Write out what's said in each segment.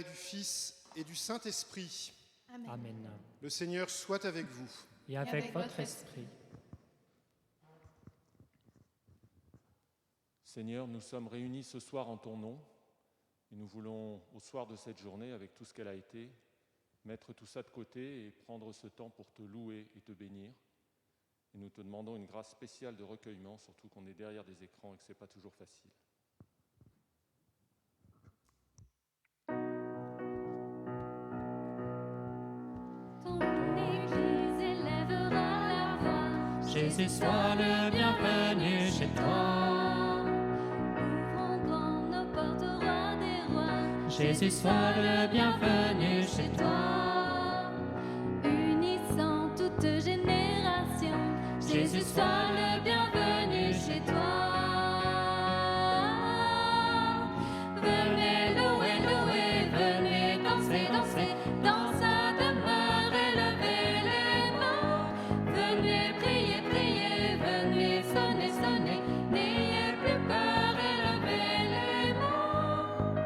et du Fils et du Saint-Esprit. Amen. Amen. Le Seigneur soit avec vous. Et avec votre esprit. Seigneur, nous sommes réunis ce soir en ton nom et nous voulons, au soir de cette journée, avec tout ce qu'elle a été, mettre tout ça de côté et prendre ce temps pour te louer et te bénir. Et nous te demandons une grâce spéciale de recueillement, surtout qu'on est derrière des écrans et que ce n'est pas toujours facile. Ton Église élèvera la voix. Jésus soit le bienvenu chez toi. Ouvrons grand nos portes au roi des rois. Jésus soit le bienvenu chez toi. Unissant toute génération. Jésus soit le bienvenu chez toi. Venez louer, louer, venez danser, danser, dans sa demeure élevez les mains. Venez prier, prier, venez sonner, sonner, n'ayez plus peur, élevez les mains.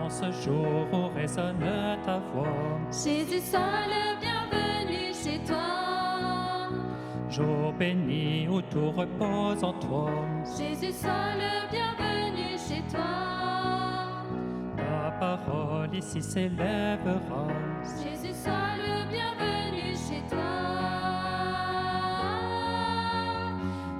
En ce jour où résonne ta voix, Jésus soit le bienvenu chez toi. jour béni où tout repose en toi. Jésus soit le bienvenu chez toi. Ta parole ici s'élèvera. Jésus soit le bienvenu chez toi.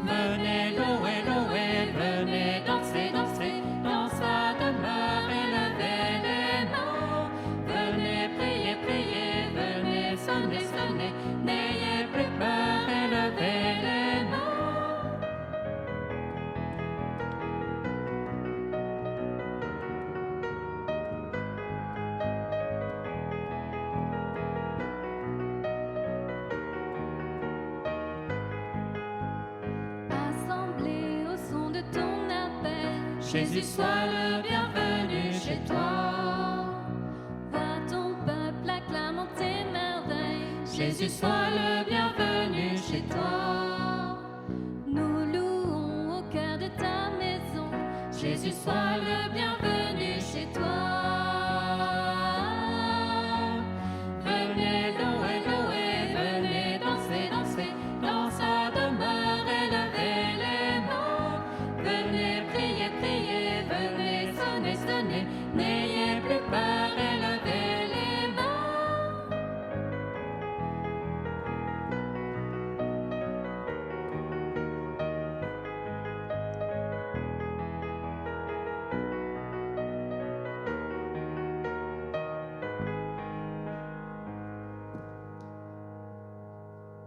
Venez louer, louer, venez danser, danser, dans sa demeure élevez les mains. Venez prier, prier, venez sonner, sonner, n'ayez plus peur, élevez les mains. Assemblés au son de ton appel, Jésus soit le bienvenu chez toi. Va ton peuple acclamant tes merveilles, Jésus soit le bienvenu chez toi. Nous louons au cœur de ta maison, Jésus soit le bienvenu chez toi. Venez louer, louer, venez danser, danser, dans sa demeure élevez les mains. Venez prier, prier, venez sonner, sonner, n'ayez plus peur, élevez les mains.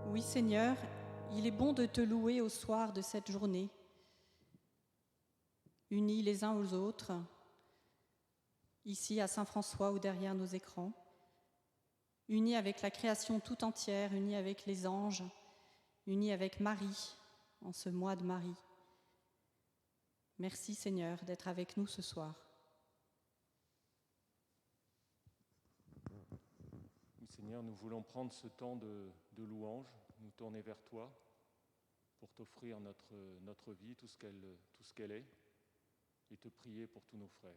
Oui Seigneur, il est bon de te louer au soir de cette journée, unis les uns aux autres, ici à Saint-François ou derrière nos écrans, unis avec la création tout entière, unis avec les anges, unis avec Marie, en ce mois de Marie. Merci Seigneur d'être avec nous ce soir. Oui, Seigneur, nous voulons prendre ce temps de louange, nous tourner vers toi pour t'offrir notre vie, tout ce qu'elle est, et te prier pour tous nos frères.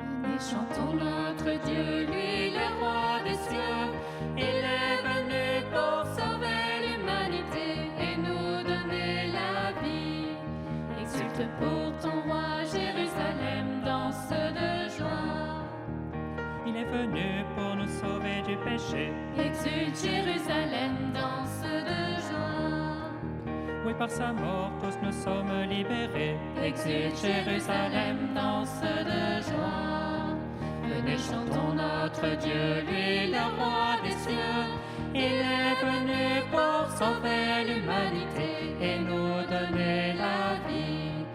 Venez, chantons notre Dieu, lui le roi des cieux. Il est venu pour sauver l'humanité et nous donner la vie. Exulte pour ton roi, Jérusalem, danse de joie. Il est venu pour nous sauver du péché. Exulte Jérusalem, danse de joie. Oui, par sa mort, tous nous sommes libérés. Exulte Jérusalem, danse de joie. Venez, chantons notre Dieu, lui le roi des cieux. Il est venu pour sauver l'humanité et nous donner la vie.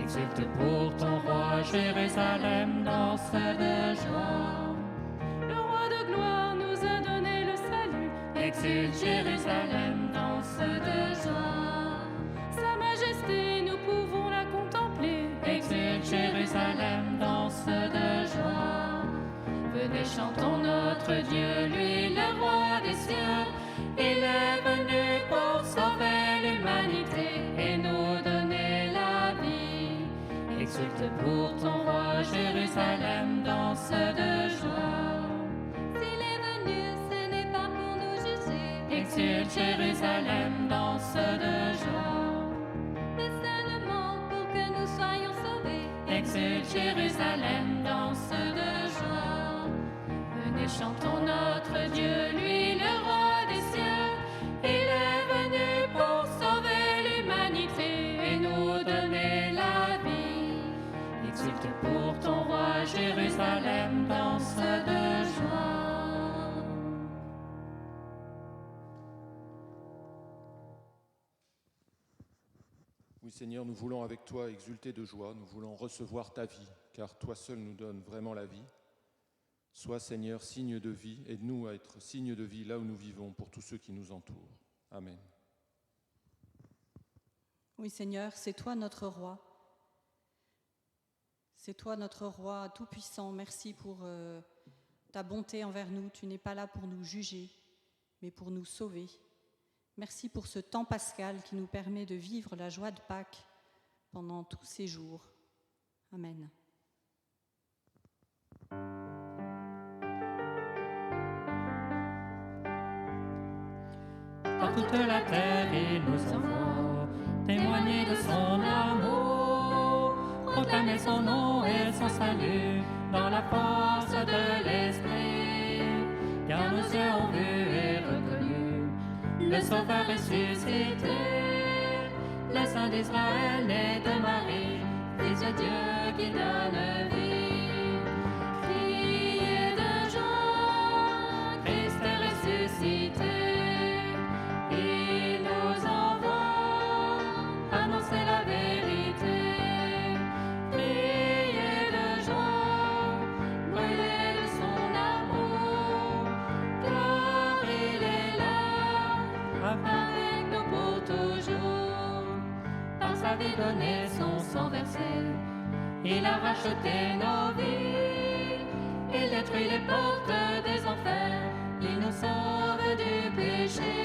Exulte pour ton roi, Jérusalem, danse de joie. Le roi de gloire nous a donné le salut. Exulte Jérusalem, notre Dieu, lui le roi des cieux. Il est venu pour sauver l'humanité et nous donner la vie. Exulte pour ton roi, Jérusalem, danse de joie. S'il est venu, ce n'est pas pour nous juger. Exulte Jérusalem, danse de joie. Mais seulement pour que nous soyons sauvés. Exulte Jérusalem, danse de joie. Venez, chantons notre Dieu, lui le roi des cieux. Il est venu pour sauver l'humanité et nous donner la vie. Exulte pour ton roi, Jérusalem, danse de joie. Oui Seigneur, nous voulons avec toi exulter de joie, nous voulons recevoir ta vie, car toi seul nous donnes vraiment la vie. Sois Seigneur signe de vie, aide-nous à être signe de vie là où nous vivons pour tous ceux qui nous entourent. Amen. Oui Seigneur, c'est toi notre roi. C'est toi notre roi tout-puissant. Merci pour ta bonté envers nous. Tu n'es pas là pour nous juger, mais pour nous sauver. Merci pour ce temps pascal qui nous permet de vivre la joie de Pâques pendant tous ces jours. Amen. Par toute la terre, il nous envoie témoigner de son amour, proclamer son nom et son salut dans la force de l'Esprit. Car nos yeux ont vu et reconnu le Sauveur ressuscité, le Saint d'Israël et de Marie, Fils de Dieu qui donne vie. Criez de joie, Christ est ressuscité. Il nous envoie annoncer la vérité. Criez de joie, brûlez de son amour, car il est là, avec nous pour toujours. Par sa vie donnée, son sang versé, il a racheté nos vies. Il détruit les portes des enfers, il nous sauve du péché.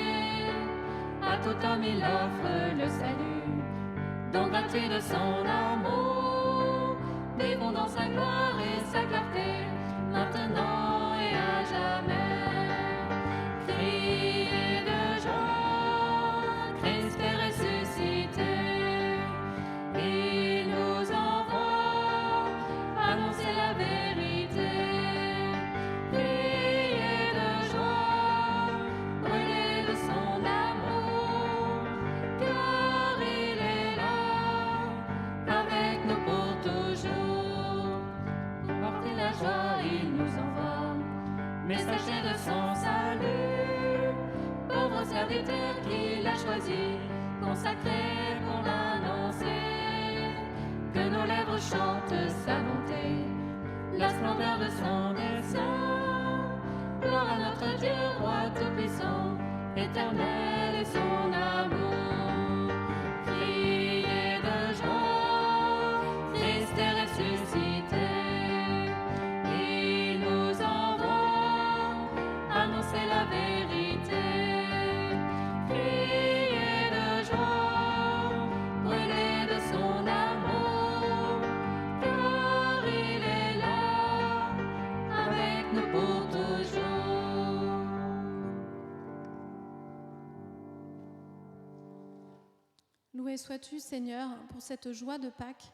À tout homme il offre le salut, don gratuit de son amour. Vivons dans sa gloire et sa clarté, maintenant et à jamais. Criez de joie, Christ est ressuscité. Il nous envoie annoncer la vérité. Criez de joie, brûlez de son amour, car il est là, avec nous pour toujours. Portez la joie, il nous envoie, messager de son salut, pauvres serviteurs qu'il a choisis, consacrés pour l'annoncer. Que nos lèvres chantent sa bonté, la splendeur de son dessein. Gloire à notre Dieu, roi tout-puissant, éternel est son amour. Criez de joie, Christ est ressuscité. Il nous envoie annoncer la vérité. Criez de joie, brûlez de son amour, car il est là, avec nous pour toujours. Loué sois-tu, Seigneur, pour cette joie de Pâques.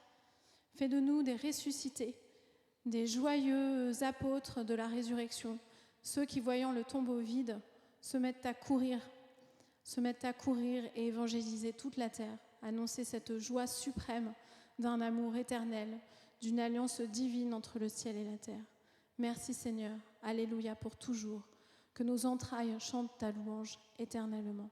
Fais de nous des ressuscités, des joyeux apôtres de la résurrection, ceux qui, voyant le tombeau vide, se mettent à courir et évangéliser toute la terre, annoncer cette joie suprême d'un amour éternel, d'une alliance divine entre le ciel et la terre. Merci Seigneur, alléluia pour toujours, que nos entrailles chantent ta louange éternellement.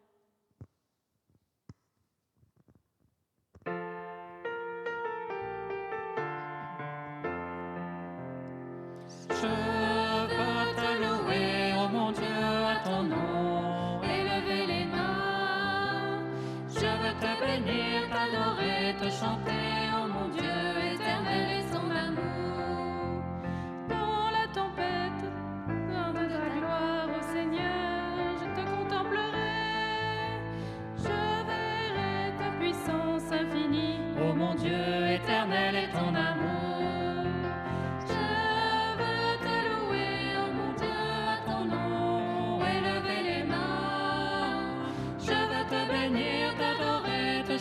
Je veux te louer, ô mon Dieu, à ton nom. Élevez les mains, Je veux te bénir, t'adorer, te chanter, ô mon Dieu, éternel est son amour. dans la tempête, dans de ta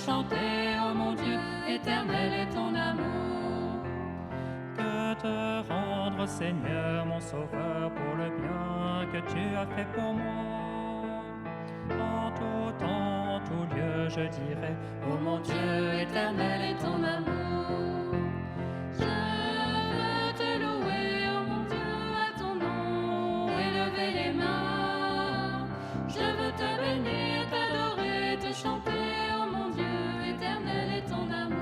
chanter, oh mon Dieu, éternel est ton amour. Que te rendre, Seigneur, mon Sauveur, pour le bien que tu as fait pour moi. En tout temps, en tout lieu, je dirai, Oh mon Dieu, éternel est ton amour. Je veux te louer, oh mon Dieu, à ton nom, élever les mains. Je veux te bénir, t'adorer, te chanter, oh mon Dieu, éternel est ton amour.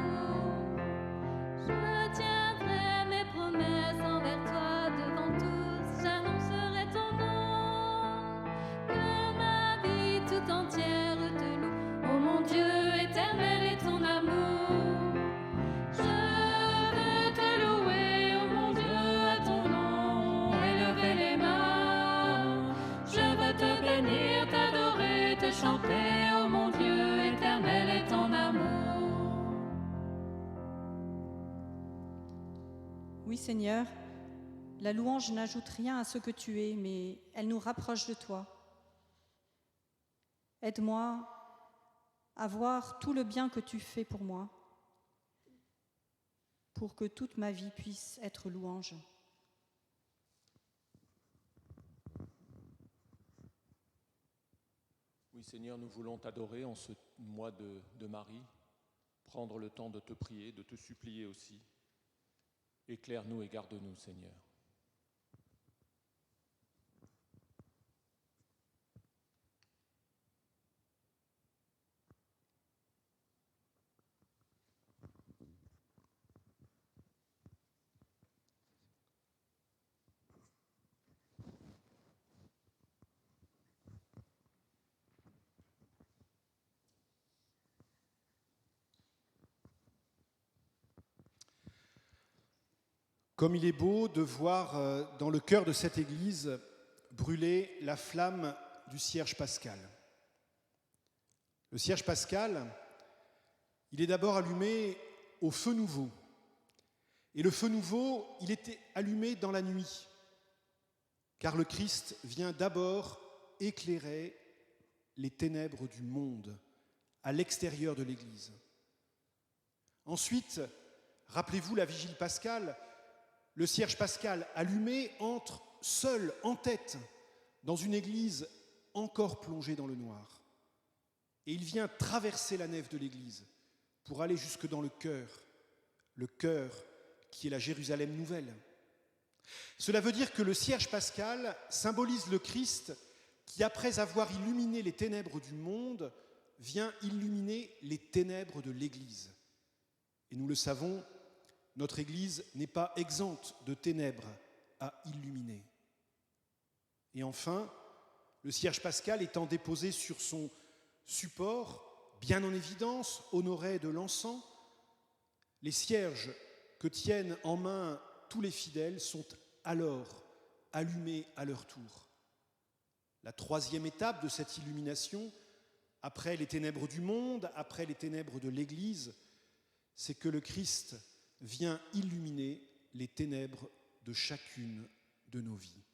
Je tiendrai mes promesses envers toi devant tous, j'annoncerai ton nom, que ma vie tout entière te loue. Oh mon Dieu, éternel est ton amour. Je veux te louer, oh mon Dieu, à ton nom, élever les mains. Je veux te bénir, t'adorer, te chanter, oh mon Dieu, éternel est ton amour. Oui, Seigneur, la louange n'ajoute rien à ce que tu es, mais elle nous rapproche de toi. Aide-moi à voir tout le bien que tu fais pour moi, pour que toute ma vie puisse être louange. Oui, Seigneur, nous voulons t'adorer en ce mois de Marie, prendre le temps de te prier, de te supplier aussi. Éclaire-nous et garde-nous, Seigneur. Comme il est beau de voir dans le cœur de cette église brûler la flamme du cierge pascal. Le cierge pascal, il est d'abord allumé au feu nouveau. Et le feu nouveau, il était allumé dans la nuit, car le Christ vient d'abord éclairer les ténèbres du monde à l'extérieur de l'église. Ensuite, rappelez-vous la vigile pascale, le cierge pascal allumé entre seul, en tête, dans une église encore plongée dans le noir. Et il vient traverser la nef de l'église pour aller jusque dans le cœur qui est la Jérusalem nouvelle. Cela veut dire que le cierge pascal symbolise le Christ qui, après avoir illuminé les ténèbres du monde, vient illuminer les ténèbres de l'église. Et nous le savons, notre Église n'est pas exempte de ténèbres à illuminer. Et enfin, le cierge pascal étant déposé sur son support, bien en évidence, honoré de l'encens, les cierges que tiennent en main tous les fidèles sont alors allumés à leur tour. La troisième étape de cette illumination, après les ténèbres du monde, après les ténèbres de l'Église, c'est que le Christ vient illuminer les ténèbres de chacune de nos vies.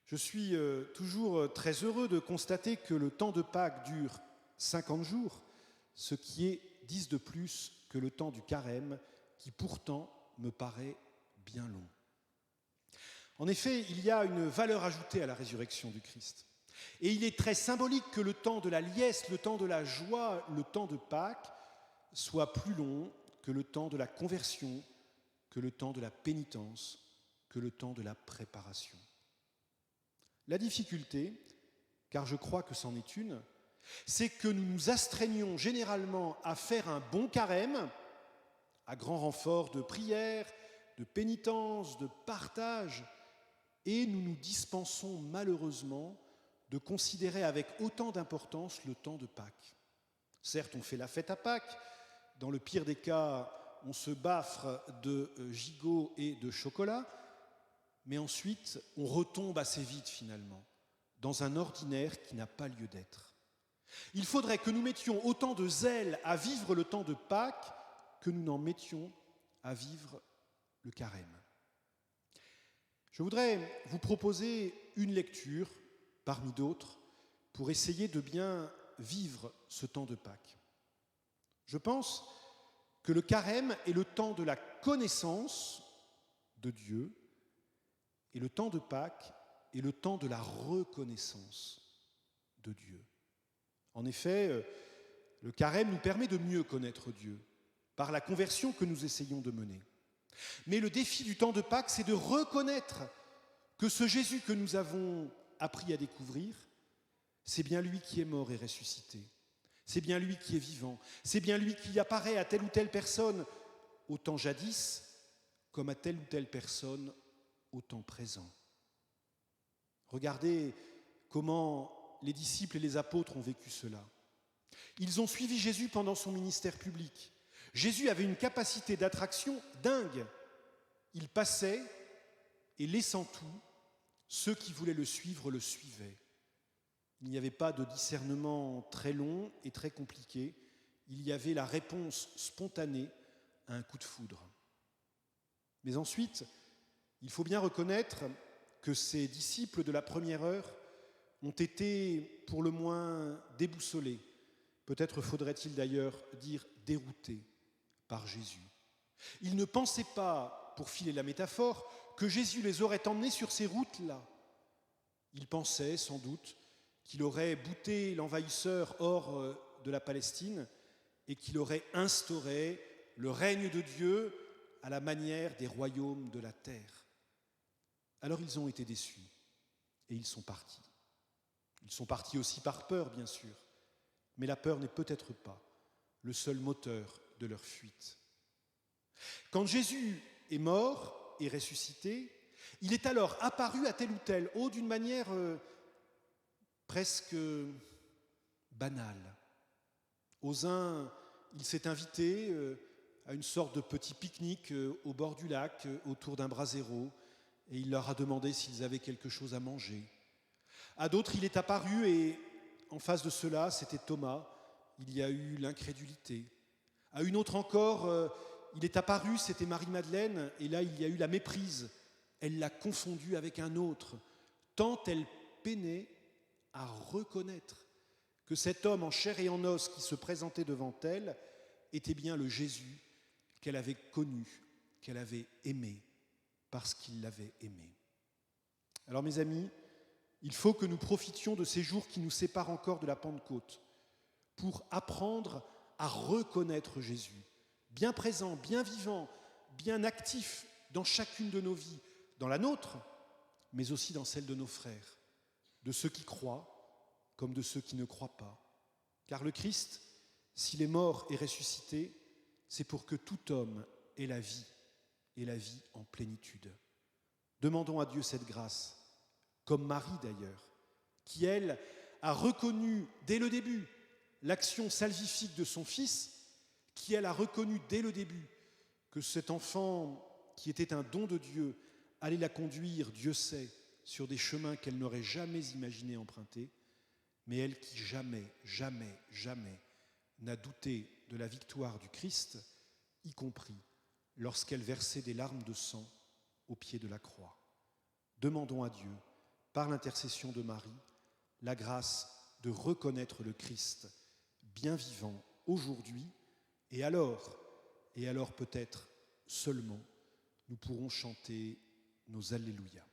Je suis toujours très heureux de constater que le temps de Pâques dure 50 jours, ce qui est 10 de plus que le temps du carême, qui pourtant me paraît bien long. En effet, il y a une valeur ajoutée à la résurrection du Christ. Et il est très symbolique que le temps de la liesse, le temps de la joie, le temps de Pâques soit plus long que le temps de la conversion, que le temps de la pénitence, que le temps de la préparation. La difficulté, car je crois que c'en est une, c'est que nous nous astreignons généralement à faire un bon carême, à grand renfort de prière, de pénitence, de partage, et nous nous dispensons malheureusement de considérer avec autant d'importance le temps de Pâques. Certes, on fait la fête à Pâques, dans le pire des cas, on se baffre de gigots et de chocolat, mais ensuite, on retombe assez vite finalement, dans un ordinaire qui n'a pas lieu d'être. Il faudrait que nous mettions autant de zèle à vivre le temps de Pâques que nous n'en mettions à vivre le carême. Je voudrais vous proposer une lecture, parmi d'autres, pour essayer de bien vivre ce temps de Pâques? Je pense que le carême est le temps de la connaissance de Dieu et le temps de Pâques est le temps de la reconnaissance de Dieu. En effet, le carême nous permet de mieux connaître Dieu par la conversion que nous essayons de mener. Mais le défi du temps de Pâques, c'est de reconnaître que ce Jésus que nous avons appris à découvrir, c'est bien lui qui est mort et ressuscité. C'est bien lui qui est vivant. C'est bien lui qui apparaît à telle ou telle personne au temps jadis, comme à telle ou telle personne au temps présent. Regardez comment les disciples et les apôtres ont vécu cela. Ils ont suivi Jésus pendant son ministère public. Jésus avait une capacité d'attraction dingue. Il passait et laissant tout, ceux qui voulaient le suivre le suivaient. Il n'y avait pas de discernement très long et très compliqué. Il y avait la réponse spontanée à un coup de foudre. Mais ensuite, il faut bien reconnaître que ces disciples de la première heure ont été pour le moins déboussolés. Peut-être faudrait-il d'ailleurs dire déroutés par Jésus. Ils ne pensaient pas, pour filer la métaphore, que Jésus les aurait emmenés sur ces routes-là. Ils pensaient sans doute qu'il aurait bouté l'envahisseur hors de la Palestine et qu'il aurait instauré le règne de Dieu à la manière des royaumes de la terre. Alors ils ont été déçus et ils sont partis. Ils sont partis aussi par peur, bien sûr, mais la peur n'est peut-être pas le seul moteur de leur fuite. Quand Jésus est mort et ressuscité, il est alors apparu à tel ou tel, d'une manière presque banale. Aux uns, il s'est invité à une sorte de petit pique-nique au bord du lac, autour d'un brasero, et il leur a demandé s'ils avaient quelque chose à manger. À d'autres, il est apparu et en face de cela, c'était Thomas, il y a eu l'incrédulité. À une autre encore, il est apparu, c'était Marie-Madeleine, et là, il y a eu la méprise. Elle l'a confondu avec un autre, tant elle peinait à reconnaître que cet homme en chair et en os qui se présentait devant elle était bien le Jésus qu'elle avait connu, qu'elle avait aimé, parce qu'il l'avait aimé. Alors mes amis, il faut que nous profitions de ces jours qui nous séparent encore de la Pentecôte pour apprendre à reconnaître Jésus, bien présent, bien vivant, bien actif dans chacune de nos vies, dans la nôtre, mais aussi dans celle de nos frères, de ceux qui croient comme de ceux qui ne croient pas. Car le Christ, s'il est mort et ressuscité, c'est pour que tout homme ait la vie, et la vie en plénitude. Demandons à Dieu cette grâce, comme Marie d'ailleurs, qui, elle, a reconnu dès le début l'action salvifique de son Fils, qui, elle, a reconnu dès le début que cet enfant qui était un don de Dieu allait la conduire, Dieu sait, sur des chemins qu'elle n'aurait jamais imaginé emprunter, mais elle qui jamais, jamais, jamais n'a douté de la victoire du Christ, y compris lorsqu'elle versait des larmes de sang au pied de la croix. Demandons à Dieu, par l'intercession de Marie, la grâce de reconnaître le Christ bien vivant aujourd'hui, et alors peut-être seulement, nous pourrons chanter nos Alléluia.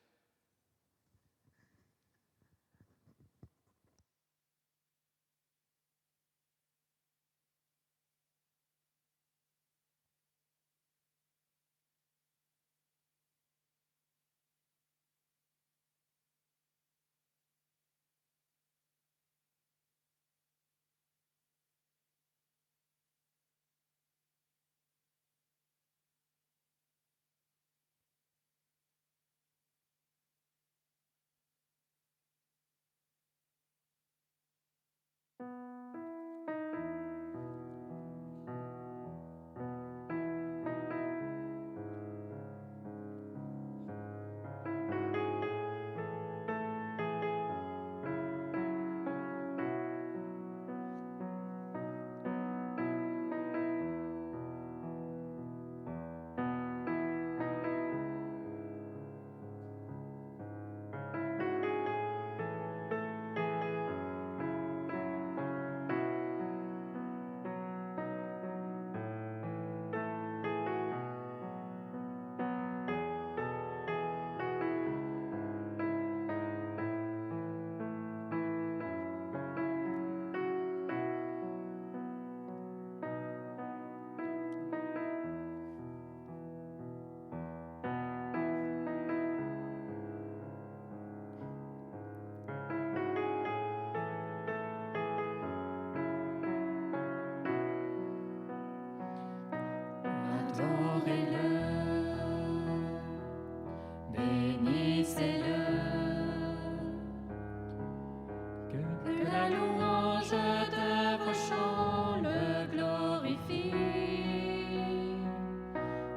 de vos chants le glorifie.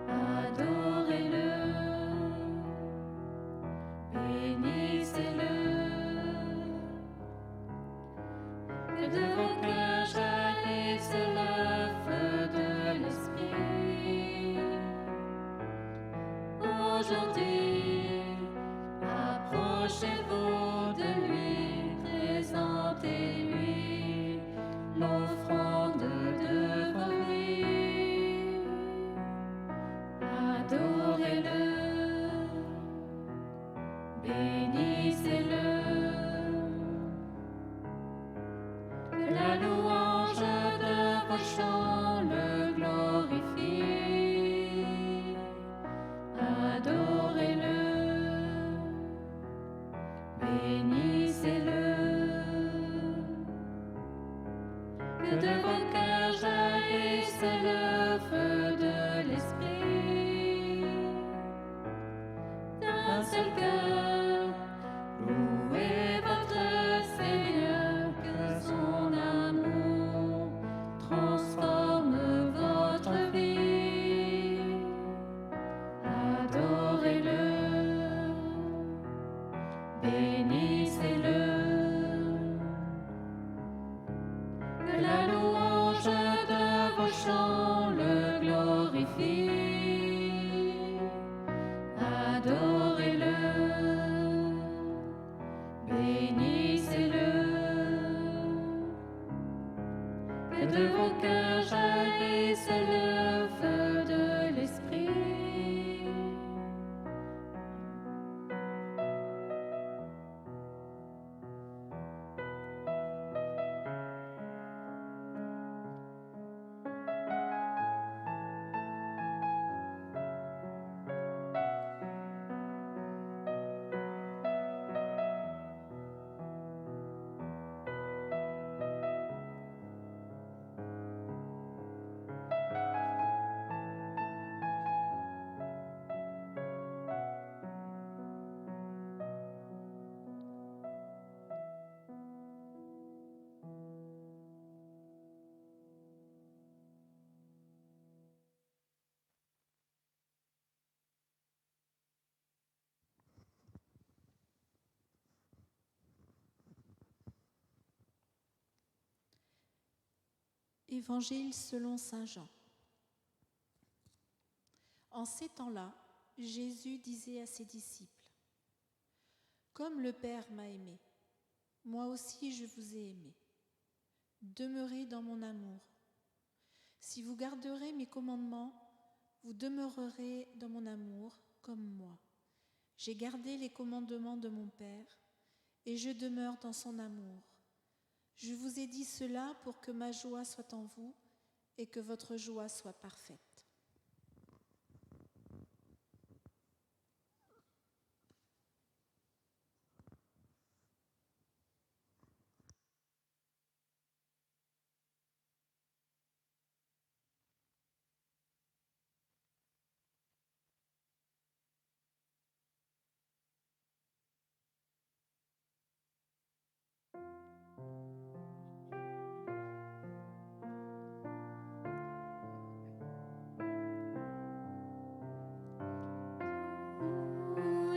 Adorez-le, bénissez-le. Que de vos cœurs jaillisse le feu de l'Esprit. Aujourd'hui, approchez-vous de lui, présentez-lui l'offrande de vos vies. Adorez-le, bénissez-le. Que la louange de vos chants le glorifie. Adorez-le, bénissez-le. Que de vos cœurs jaillisse le feu de l'Esprit. D'un seul cœur, louez votre Seigneur, que son amour transforme votre vie. Adorez-le, bénissez-le. Que la louange de vos chants le glorifie. Adorez-le, bénissez-le. Que de vos cœurs jaillisse le feu de l'Esprit. Évangile selon saint Jean. En ces temps-là, Jésus disait à ses disciples : Comme le Père m'a aimé, moi aussi je vous ai aimé. Demeurez dans mon amour. Si vous garderez mes commandements, vous demeurerez dans mon amour comme moi. J'ai gardé les commandements de mon Père et je demeure dans son amour. Je vous ai dit cela pour que ma joie soit en vous et que votre joie soit parfaite.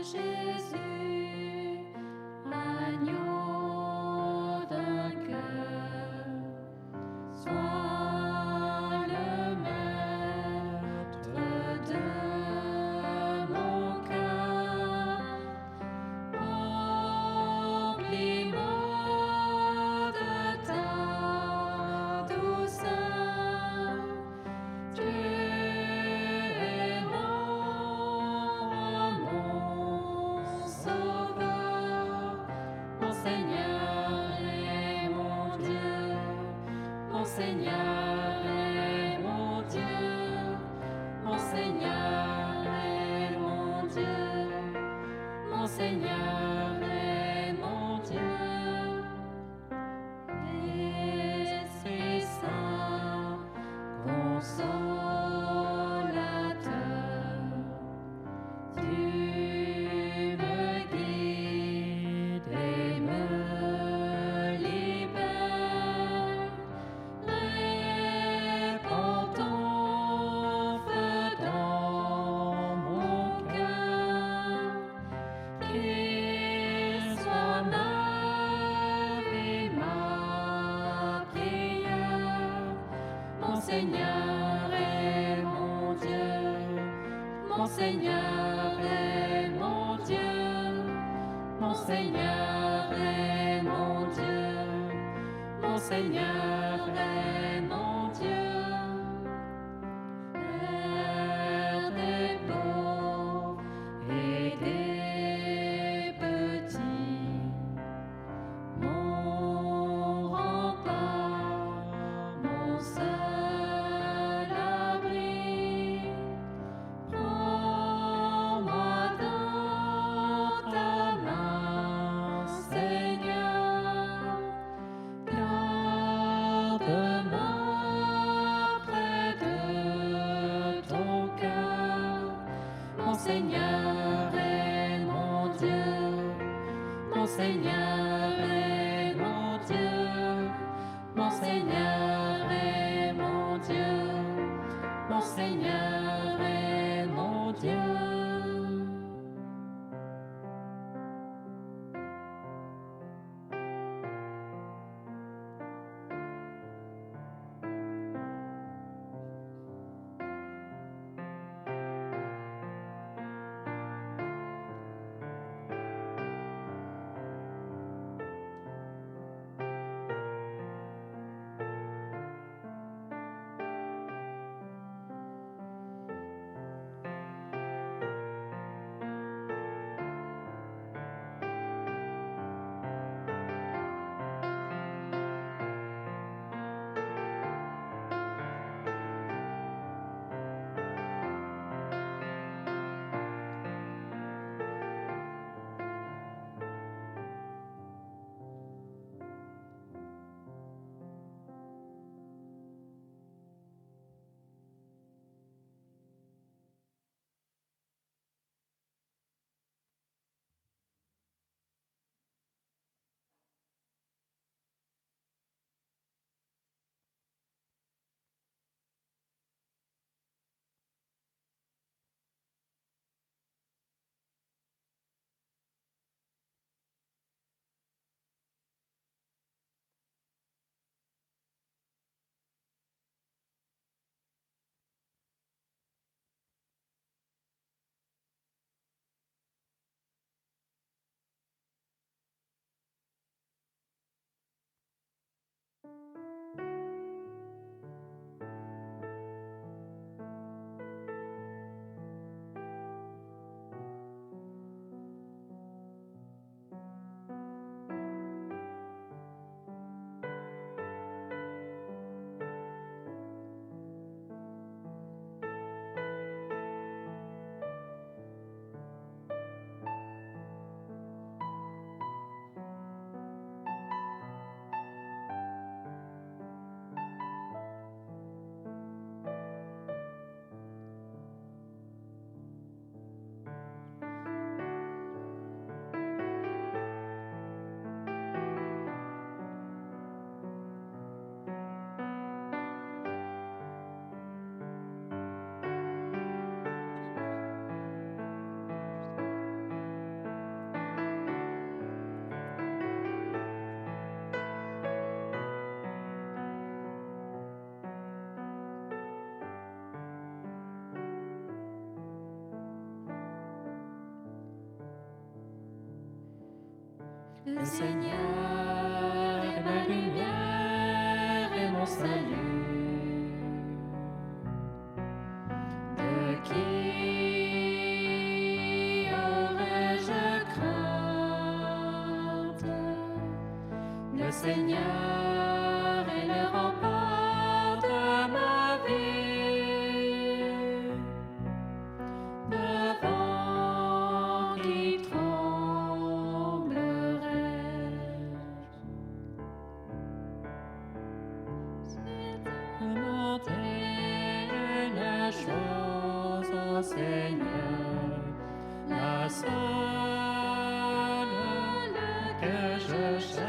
Jésus, agneau d'un cœur, sois le maître de mon cœur. Remplis-moi de ta douceur. Tu es mon Sauveur, mon Seigneur et mon Dieu, mon Seigneur et mon Dieu, mon Seigneur et mon Dieu, mon Seigneur et mon Dieu. Esprit Saint, consolateur, tu me guides et me libères. Seigneur est mon Dieu, mon Seigneur est mon Dieu, mon Seigneur est mon Dieu, mon Seigneur est mon Dieu, Père des pauvres et des petits, mon rempart, mon seul abri. Prends-moi dans ta main, Seigneur, garde-moi près de ton cœur. Mon Seigneur est mon Dieu, mon Seigneur est mon Dieu, mon Seigneur est mon Dieu, mon Seigneur est mon Dieu. Le Seigneur est ma lumière et mon salut. De qui aurais-je crainte? Le Seigneur est le rempart de ma vie. Devant qui une chose au Seigneur, la seule que je cherche.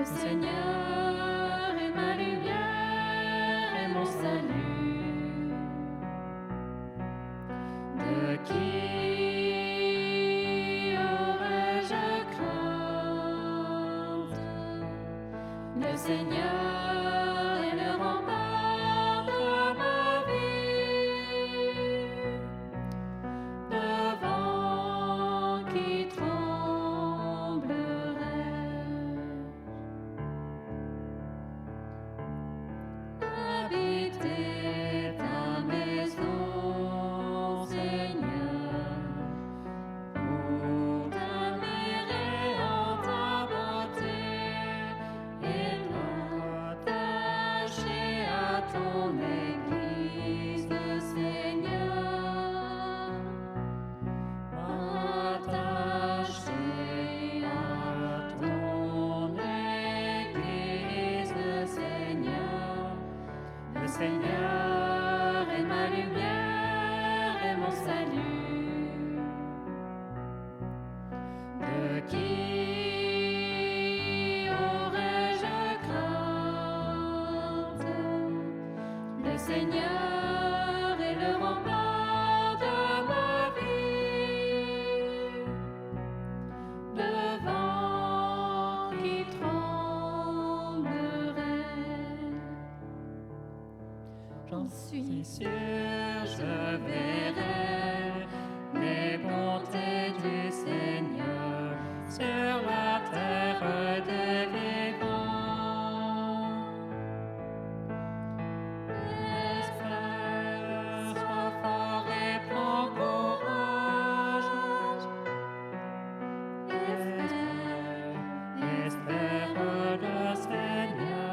Le Seigneur est ma lumière et mon salut. De qui aurais-je crainte? Le Seigneur est le rempart de ma vie. Devant qui tremblerais-je? Habiter ta maison, Seigneur, pour t'admirer en ta beauté et m'attacher à ton Église, Seigneur. M'attacher à ton Église, Seigneur. Le Seigneur est ma lumière et mon salut. De qui aurais-je crainte? Le Seigneur est le rempart de ma vie. Devant qui tremblerais-je? J'en suis sûre, je verrai les bontés du Seigneur sur la terre des vivants. Espère, sois fort et prends courage. Espère le Seigneur.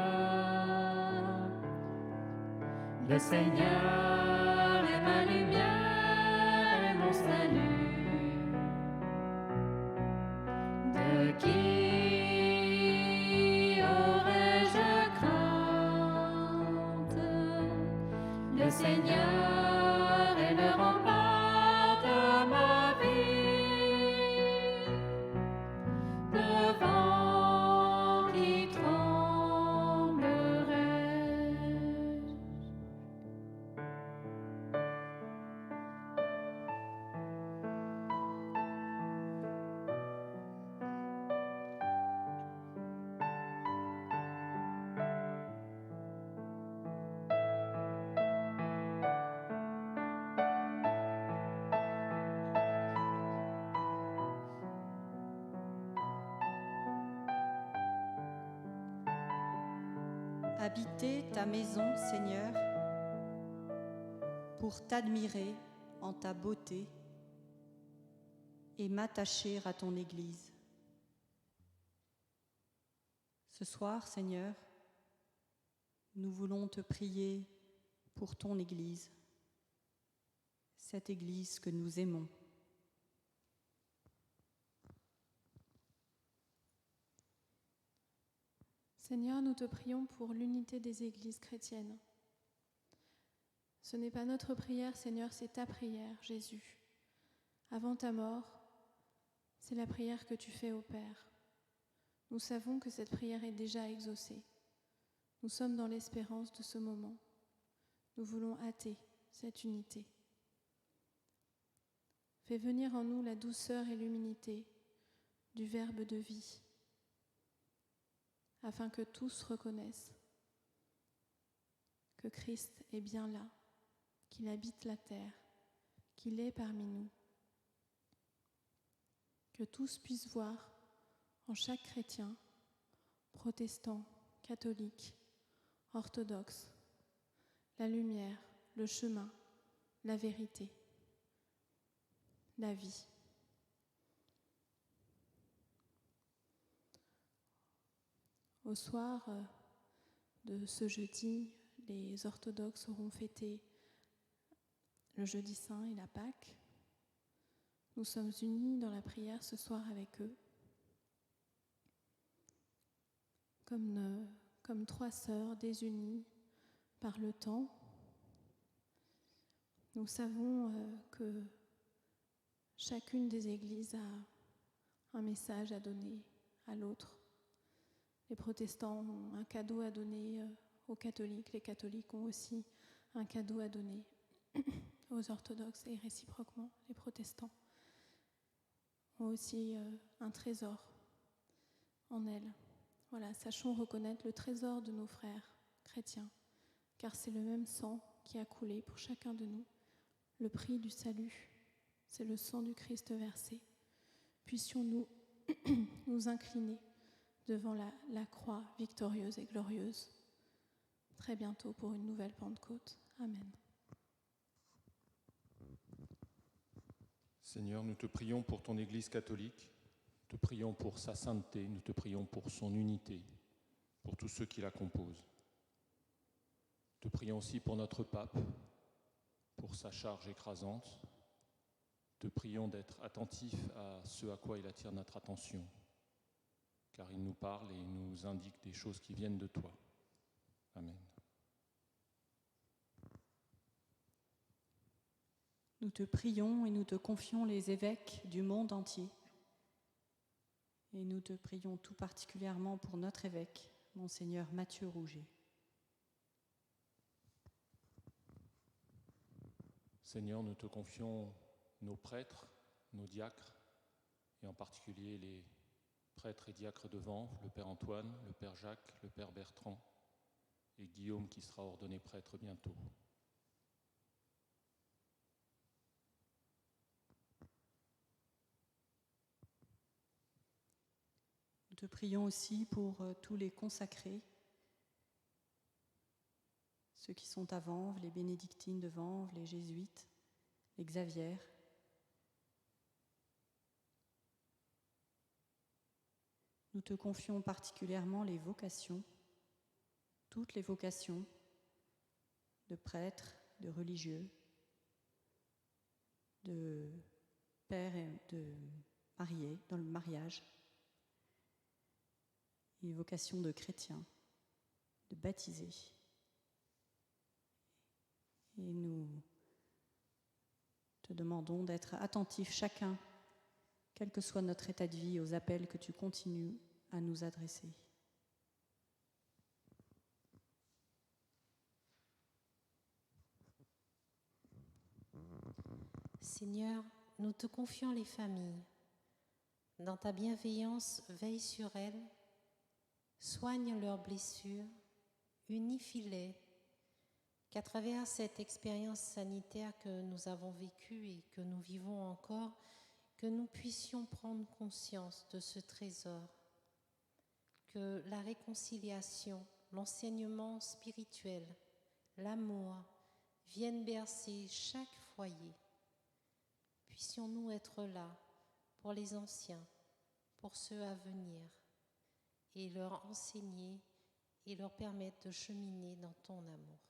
Le Seigneur est ma lumière et mon salut. De qui aurais-je crainte? Le Seigneur est le rempart de ma vie. Devant qui tremblerais-je? Habiter ta maison, Seigneur, pour t'admirer en ta beauté et m'attacher à ton Église. Ce soir, Seigneur, nous voulons te prier pour ton Église, cette Église que nous aimons. Seigneur, nous te prions pour l'unité des églises chrétiennes. Ce n'est pas notre prière, Seigneur, c'est ta prière, Jésus. Avant ta mort, c'est la prière que tu fais au Père. Nous savons que cette prière est déjà exaucée. Nous sommes dans l'espérance de ce moment. Nous voulons hâter cette unité. Fais venir en nous la douceur et l'humilité du Verbe de vie, afin que tous reconnaissent que Christ est bien là, qu'il habite la terre, qu'il est parmi nous. Que tous puissent voir en chaque chrétien, protestant, catholique, orthodoxe, la lumière, le chemin, la vérité, la vie. Au soir de ce jeudi, les orthodoxes auront fêté le jeudi saint et la Pâque. Nous sommes unis dans la prière ce soir avec eux, comme trois sœurs désunies par le temps. Nous savons que chacune des églises a un message à donner à l'autre. Les protestants ont un cadeau à donner aux catholiques. Les catholiques ont aussi un cadeau à donner aux orthodoxes et réciproquement, les protestants ont aussi un trésor en elles. Voilà, sachons reconnaître le trésor de nos frères chrétiens, car c'est le même sang qui a coulé pour chacun de nous. Le prix du salut, c'est le sang du Christ versé. Puissions-nous nous incliner devant la croix victorieuse et glorieuse, très bientôt pour une nouvelle Pentecôte. Amen. Seigneur, nous te prions pour ton Église catholique, nous te prions pour sa sainteté, nous te prions pour son unité, pour tous ceux qui la composent. Nous te prions aussi pour notre pape, pour sa charge écrasante. Nous te prions d'être attentif à ce à quoi il attire notre attention, car il nous parle et il nous indique des choses qui viennent de toi. Amen. Nous te prions et nous te confions les évêques du monde entier. Et nous te prions tout particulièrement pour notre évêque, Monseigneur Mathieu Rouget. Seigneur, nous te confions nos prêtres, nos diacres, et en particulier les prêtres et diacres de Vanves, le Père Antoine, le Père Jacques, le Père Bertrand et Guillaume qui sera ordonné prêtre bientôt. Nous te prions aussi pour tous les consacrés, ceux qui sont à Vanves, les bénédictines de Vanves, les jésuites, les Xavières. Nous te confions particulièrement les vocations, toutes les vocations de prêtres, de religieux, de pères et de mariés dans le mariage, et les vocations de chrétiens, de baptisés. Et nous te demandons d'être attentifs chacun, quel que soit notre état de vie, aux appels que tu continues à nous adresser. Seigneur, nous te confions les familles. Dans ta bienveillance, veille sur elles, soigne leurs blessures, unifie-les, qu'à travers cette expérience sanitaire que nous avons vécue et que nous vivons encore, que nous puissions prendre conscience de ce trésor, que la réconciliation, l'enseignement spirituel, l'amour viennent bercer chaque foyer. Puissions-nous être là pour les anciens, pour ceux à venir, et leur enseigner et leur permettre de cheminer dans ton amour.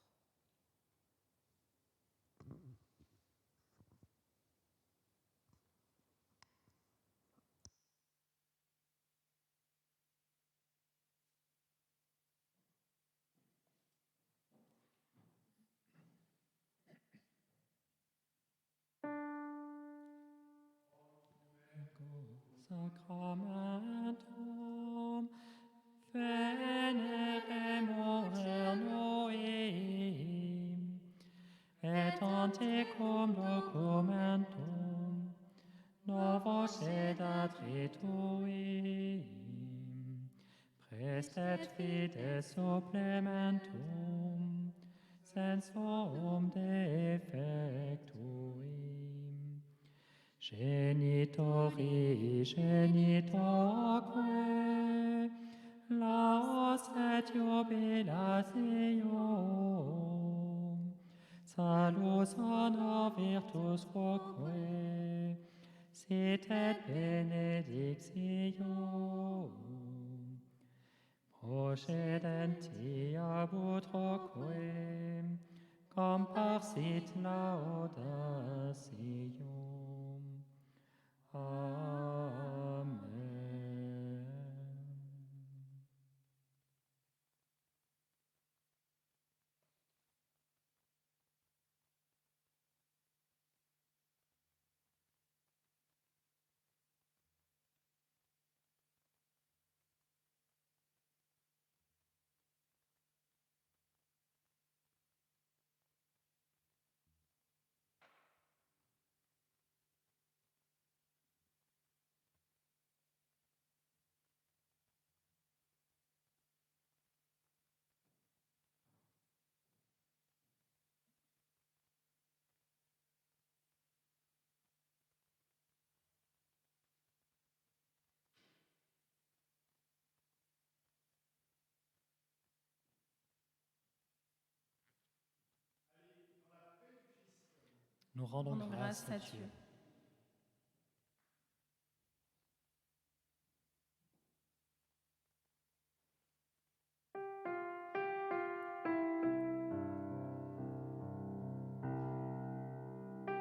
Sacramentum veneremur noeim et antiquum documentum novos edat rituim prestet fides supplementum sensum defectuim Genitori, genitorque, laus et jubilationum, salus honor virtus quoque, sit et benedictionum, procedentia utroque, comparsit laudationum. Amen. Nous rendons grâce à Dieu.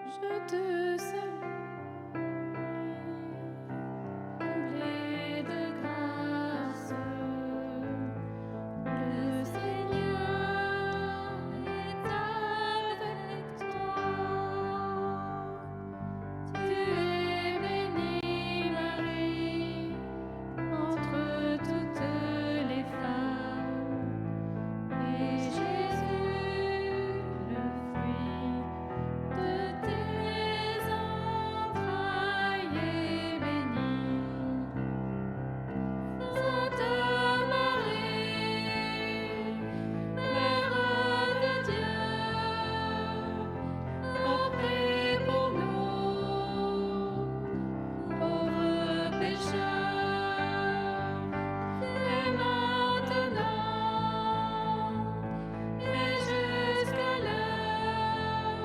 Je te salue, comblée de grâce. Le Seigneur est avec toi. Tu es bénie, Marie, entre toutes les femmes. Et Jésus, le fruit de tes entrailles est béni. Sainte Marie, Mère de Dieu, prie pour nous, pauvres pécheurs, et maintenant, et jusqu'à l'heure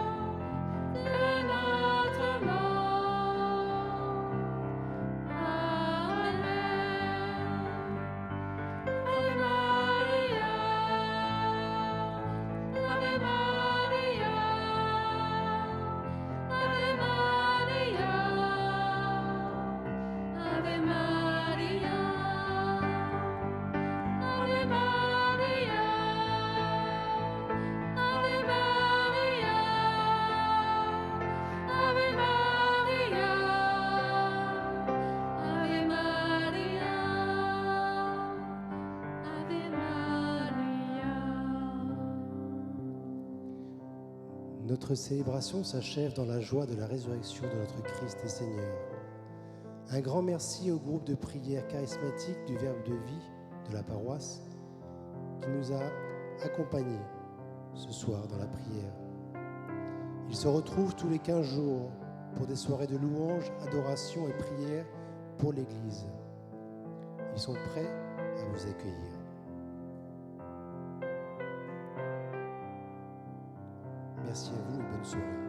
de notre mort. Amen. Ave Maria, Ave Maria, Ave Maria, Ave Maria, Ave Maria, Ave Maria, Ave Maria, Ave Maria, Ave Maria. Notre célébration s'achève dans la joie de la résurrection de notre Christ et Seigneur. Un grand merci au groupe de prière charismatique du Verbe de vie de la paroisse qui nous a accompagnés ce soir dans la prière. Ils se retrouvent tous les 15 jours pour des soirées de louanges, adoration et prière pour l'Église. Ils sont prêts à vous accueillir. Merci à vous et bonne soirée.